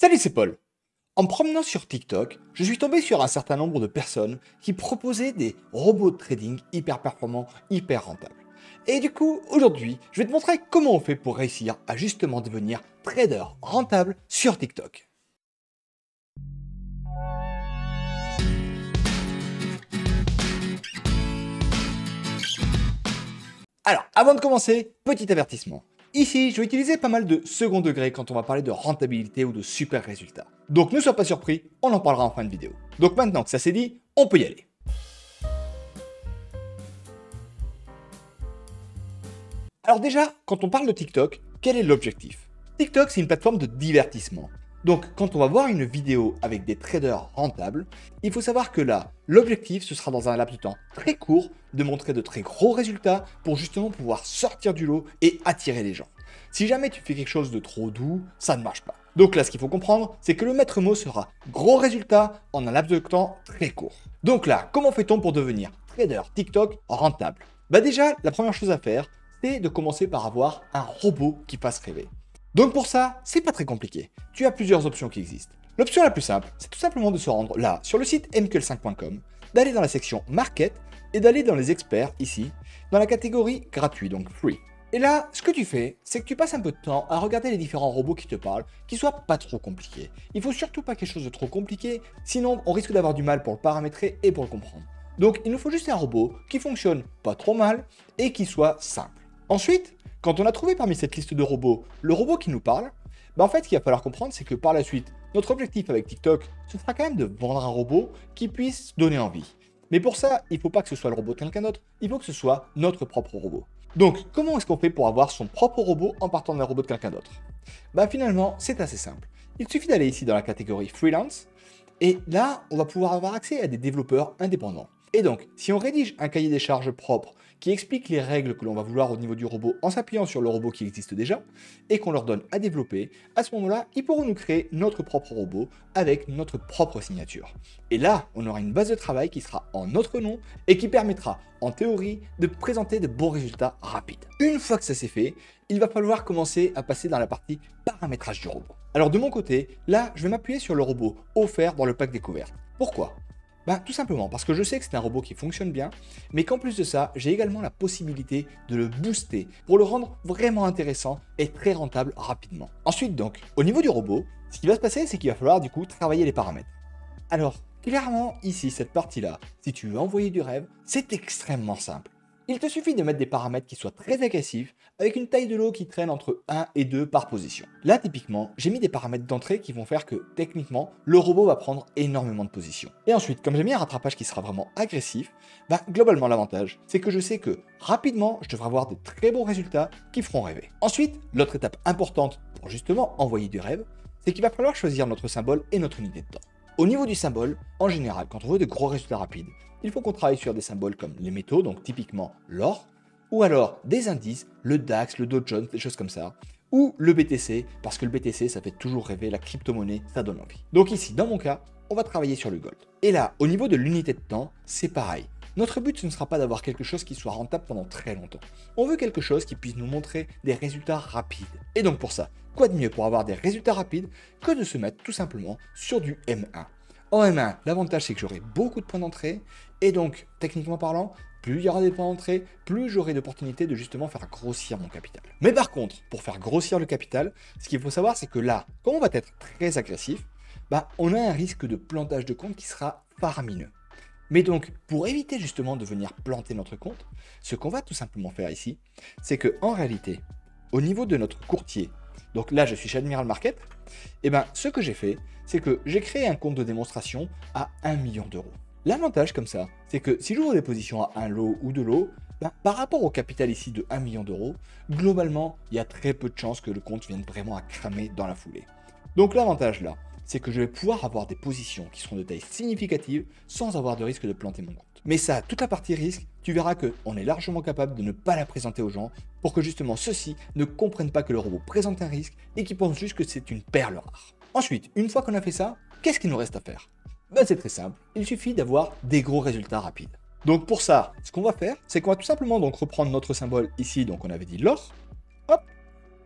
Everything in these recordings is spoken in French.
Salut, c'est Paul. En me promenant sur TikTok, je suis tombé sur un certain nombre de personnes qui proposaient des robots de trading hyper performants, hyper rentables. Et du coup, aujourd'hui, je vais te montrer comment on fait pour réussir à justement devenir trader rentable sur TikTok. Alors, avant de commencer, petit avertissement. Ici, je vais utiliser pas mal de second degré quand on va parler de rentabilité ou de super résultats. Donc ne sois pas surpris, on en parlera en fin de vidéo. Donc maintenant que ça c'est dit, on peut y aller. Alors déjà, quand on parle de TikTok, quel est l'objectif? TikTok, c'est une plateforme de divertissement. Donc quand on va voir une vidéo avec des traders rentables, il faut savoir que là, l'objectif, ce sera dans un laps de temps très court de montrer de très gros résultats pour justement pouvoir sortir du lot et attirer les gens. Si jamais tu fais quelque chose de trop doux, ça ne marche pas. Donc là, ce qu'il faut comprendre, c'est que le maître mot sera gros résultats en un laps de temps très court. Donc là, comment fait-on pour devenir trader TikTok rentable? Bah déjà, la première chose à faire, c'est de commencer par avoir un robot qui fasse rêver. Donc pour ça, c'est pas très compliqué. Tu as plusieurs options qui existent. L'option la plus simple, c'est tout simplement de se rendre là, sur le site mql5.com, d'aller dans la section Market et d'aller dans les experts, ici, dans la catégorie gratuit, donc free. Et là, ce que tu fais, c'est que tu passes un peu de temps à regarder les différents robots qui te parlent, qui soient pas trop compliqués. Il faut surtout pas quelque chose de trop compliqué, sinon on risque d'avoir du mal pour le paramétrer et pour le comprendre. Donc il nous faut juste un robot qui fonctionne pas trop mal et qui soit simple. Ensuite, quand on a trouvé parmi cette liste de robots le robot qui nous parle, bah en fait ce qu'il va falloir comprendre c'est que par la suite, notre objectif avec TikTok, ce sera quand même de vendre un robot qui puisse donner envie. Mais pour ça, il ne faut pas que ce soit le robot de quelqu'un d'autre, il faut que ce soit notre propre robot. Donc comment est-ce qu'on fait pour avoir son propre robot en partant d'un robot de quelqu'un d'autre? Bah finalement, c'est assez simple. Il suffit d'aller ici dans la catégorie Freelance, et là, on va pouvoir avoir accès à des développeurs indépendants. Et donc, si on rédige un cahier des charges propre qui explique les règles que l'on va vouloir au niveau du robot en s'appuyant sur le robot qui existe déjà, et qu'on leur donne à développer, à ce moment-là, ils pourront nous créer notre propre robot avec notre propre signature. Et là, on aura une base de travail qui sera en notre nom et qui permettra, en théorie, de présenter de bons résultats rapides. Une fois que ça c'est fait, il va falloir commencer à passer dans la partie paramétrage du robot. Alors de mon côté, là, je vais m'appuyer sur le robot offert dans le pack découverte. Pourquoi ? Bah, tout simplement parce que je sais que c'est un robot qui fonctionne bien, mais qu'en plus de ça, j'ai également la possibilité de le booster pour le rendre vraiment intéressant et très rentable rapidement. Ensuite donc, au niveau du robot, ce qui va se passer, c'est qu'il va falloir du coup travailler les paramètres. Alors, clairement, ici, cette partie-là, si tu veux envoyer du rêve, c'est extrêmement simple. Il te suffit de mettre des paramètres qui soient très agressifs, avec une taille de lot qui traîne entre 1 et 2 par position. Là, typiquement, j'ai mis des paramètres d'entrée qui vont faire que, techniquement, le robot va prendre énormément de positions. Et ensuite, comme j'ai mis un rattrapage qui sera vraiment agressif, bah, globalement, l'avantage, c'est que je sais que, rapidement, je devrais avoir de très bons résultats qui feront rêver. Ensuite, l'autre étape importante pour justement envoyer du rêve, c'est qu'il va falloir choisir notre symbole et notre unité de temps. Au niveau du symbole, en général, quand on veut de gros résultats rapides, il faut qu'on travaille sur des symboles comme les métaux, donc typiquement l'or, ou alors des indices, le DAX, le Dow Jones, des choses comme ça, ou le BTC, parce que le BTC, ça fait toujours rêver, la crypto-monnaie, ça donne envie. Donc ici, dans mon cas, on va travailler sur le gold. Et là, au niveau de l'unité de temps, c'est pareil. Notre but, ce ne sera pas d'avoir quelque chose qui soit rentable pendant très longtemps. On veut quelque chose qui puisse nous montrer des résultats rapides. Et donc pour ça, quoi de mieux pour avoir des résultats rapides que de se mettre tout simplement sur du M1. En M1, l'avantage c'est que j'aurai beaucoup de points d'entrée, et donc, techniquement parlant, plus il y aura des points d'entrée, plus j'aurai d'opportunités de justement faire grossir mon capital. Mais par contre, pour faire grossir le capital, ce qu'il faut savoir c'est que là, quand on va être très agressif, bah, on a un risque de plantage de compte qui sera faramineux. Mais donc, pour éviter justement de venir planter notre compte, ce qu'on va tout simplement faire ici, c'est que en réalité, au niveau de notre courtier, donc là je suis chez Admiral Market, et ben ce que j'ai fait, c'est que j'ai créé un compte de démonstration à 1 million d'euros. L'avantage comme ça, c'est que si j'ouvre des positions à un lot ou deux lots, ben, par rapport au capital ici de 1 million d'euros, globalement, il y a très peu de chances que le compte vienne vraiment à cramer dans la foulée. Donc l'avantage là, c'est que je vais pouvoir avoir des positions qui seront de taille significative sans avoir de risque de planter mon compte. Mais ça, toute la partie risque, tu verras qu'on est largement capable de ne pas la présenter aux gens pour que justement ceux-ci ne comprennent pas que le robot présente un risque et qu'ils pensent juste que c'est une perle rare. Ensuite, une fois qu'on a fait ça, qu'est-ce qu'il nous reste à faire? Ben, c'est très simple, il suffit d'avoir des gros résultats rapides. Donc pour ça, ce qu'on va faire, c'est qu'on va tout simplement donc reprendre notre symbole ici, donc on avait dit l'or, hop,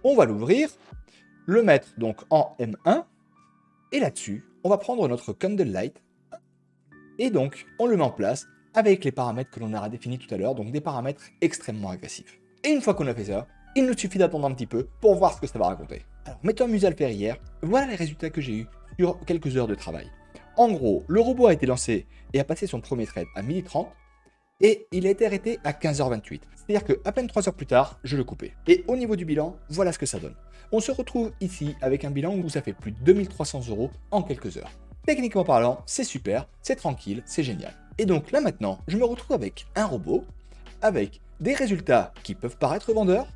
on va l'ouvrir, le mettre donc en M1, Et là-dessus, on va prendre notre candle light et donc on le met en place avec les paramètres que l'on aura définis tout à l'heure, donc des paramètres extrêmement agressifs. Et une fois qu'on a fait ça, il nous suffit d'attendre un petit peu pour voir ce que ça va raconter. Alors, m'étant amusé à le faire hier, voilà les résultats que j'ai eus sur quelques heures de travail. En gros, le robot a été lancé et a passé son premier trade à 12h30 et il a été arrêté à 15h28. C'est-à-dire qu'à peine 3 heures plus tard, je le coupais. Et au niveau du bilan, voilà ce que ça donne. On se retrouve ici avec un bilan où ça fait plus de 2300 € en quelques heures. Techniquement parlant, c'est super, c'est tranquille, c'est génial. Et donc là maintenant, je me retrouve avec un robot, avec des résultats qui peuvent paraître vendeurs,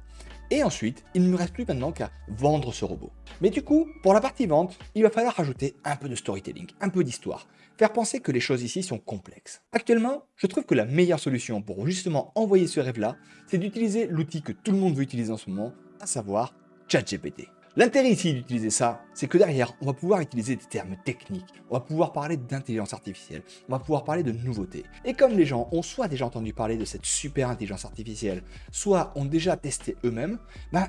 et ensuite, il ne me reste plus maintenant qu'à vendre ce robot. Mais du coup, pour la partie vente, il va falloir rajouter un peu de storytelling, un peu d'histoire, faire penser que les choses ici sont complexes. Actuellement, je trouve que la meilleure solution pour justement envoyer ce rêve-là, c'est d'utiliser l'outil que tout le monde veut utiliser en ce moment, à savoir ChatGPT. L'intérêt ici d'utiliser ça, c'est que derrière, on va pouvoir utiliser des termes techniques, on va pouvoir parler d'intelligence artificielle, on va pouvoir parler de nouveautés. Et comme les gens ont soit déjà entendu parler de cette super intelligence artificielle, soit ont déjà testé eux-mêmes,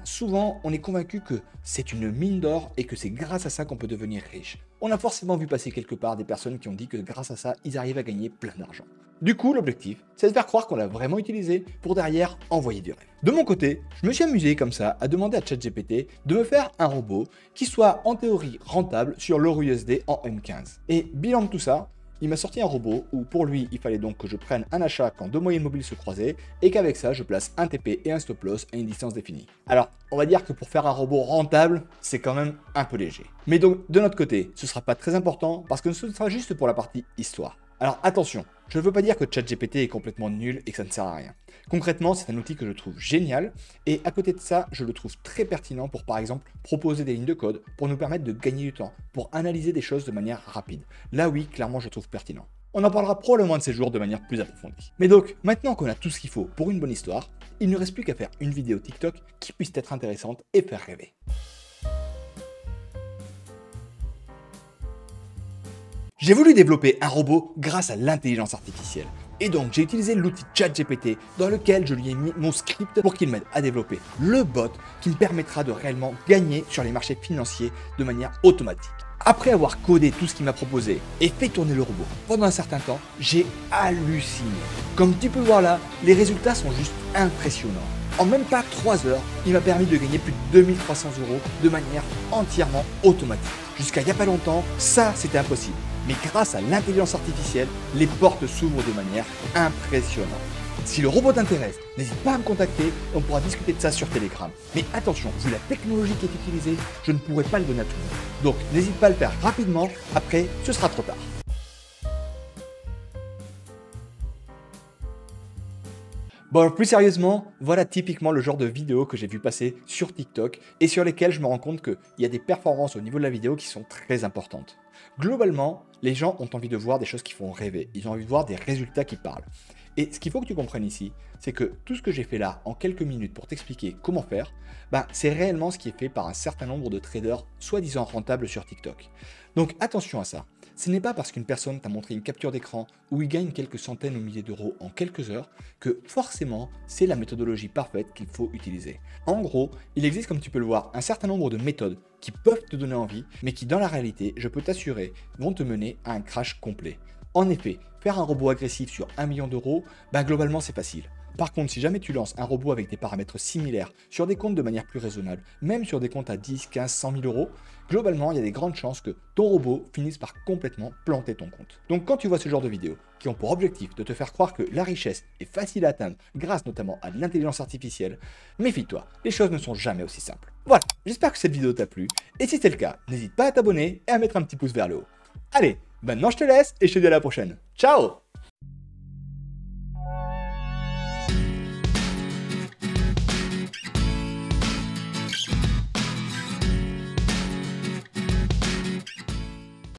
souvent on est convaincu que c'est une mine d'or et que c'est grâce à ça qu'on peut devenir riche. On a forcément vu passer quelque part des personnes qui ont dit que grâce à ça, ils arrivent à gagner plein d'argent. Du coup, l'objectif, c'est de faire croire qu'on l'a vraiment utilisé pour derrière envoyer du rêve. De mon côté, je me suis amusé comme ça à demander à ChatGPT de me faire un robot qui soit en théorie rentable sur l'EURUSD en M15. Et bilan de tout ça, il m'a sorti un robot où pour lui, il fallait donc que je prenne un achat quand deux moyennes mobiles se croisaient et qu'avec ça, je place un TP et un stop loss à une distance définie. Alors, on va dire que pour faire un robot rentable, c'est quand même un peu léger. Mais donc, de notre côté, ce ne sera pas très important parce que ce sera juste pour la partie histoire. Alors attention, je ne veux pas dire que ChatGPT est complètement nul et que ça ne sert à rien. Concrètement, c'est un outil que je trouve génial et à côté de ça, je le trouve très pertinent pour par exemple proposer des lignes de code pour nous permettre de gagner du temps, pour analyser des choses de manière rapide. Là oui, clairement, je le trouve pertinent. On en parlera probablement de ces jours de manière plus approfondie. Mais donc, maintenant qu'on a tout ce qu'il faut pour une bonne histoire, il ne reste plus qu'à faire une vidéo TikTok qui puisse être intéressante et faire rêver. J'ai voulu développer un robot grâce à l'intelligence artificielle. Et donc j'ai utilisé l'outil ChatGPT dans lequel je lui ai mis mon script pour qu'il m'aide à développer le bot qui me permettra de réellement gagner sur les marchés financiers de manière automatique. Après avoir codé tout ce qu'il m'a proposé et fait tourner le robot pendant un certain temps, j'ai halluciné. Comme tu peux voir là, les résultats sont juste impressionnants. En même pas 3 heures, il m'a permis de gagner plus de 2300 € de manière entièrement automatique. Jusqu'à il n'y a pas longtemps, ça c'était impossible. Mais grâce à l'intelligence artificielle, les portes s'ouvrent de manière impressionnante. Si le robot t'intéresse, n'hésite pas à me contacter, on pourra discuter de ça sur Telegram. Mais attention, vu la technologie qui est utilisée, je ne pourrai pas le donner à tout le monde. Donc n'hésite pas à le faire rapidement, après ce sera trop tard. Bon, alors plus sérieusement, voilà typiquement le genre de vidéos que j'ai vu passer sur TikTok et sur lesquelles je me rends compte qu'il y a des performances au niveau de la vidéo qui sont très importantes. Globalement, les gens ont envie de voir des choses qui font rêver, ils ont envie de voir des résultats qui parlent. Et ce qu'il faut que tu comprennes ici, c'est que tout ce que j'ai fait là en quelques minutes pour t'expliquer comment faire, c'est réellement ce qui est fait par un certain nombre de traders soi-disant rentables sur TikTok. Donc attention à ça. Ce n'est pas parce qu'une personne t'a montré une capture d'écran où il gagne quelques centaines ou milliers d'euros en quelques heures que forcément c'est la méthodologie parfaite qu'il faut utiliser. En gros, il existe, comme tu peux le voir, un certain nombre de méthodes qui peuvent te donner envie, mais qui dans la réalité, je peux t'assurer, vont te mener à un crash complet. En effet, faire un robot agressif sur 1 million d'euros, globalement c'est facile. Par contre, si jamais tu lances un robot avec des paramètres similaires sur des comptes de manière plus raisonnable, même sur des comptes à 10, 15, 100 000 euros, globalement, il y a des grandes chances que ton robot finisse par complètement planter ton compte. Donc quand tu vois ce genre de vidéos qui ont pour objectif de te faire croire que la richesse est facile à atteindre grâce notamment à l'intelligence artificielle, méfie-toi, les choses ne sont jamais aussi simples. Voilà, j'espère que cette vidéo t'a plu, et si c'est le cas, n'hésite pas à t'abonner et à mettre un petit pouce vers le haut. Allez, maintenant je te laisse et je te dis à la prochaine. Ciao!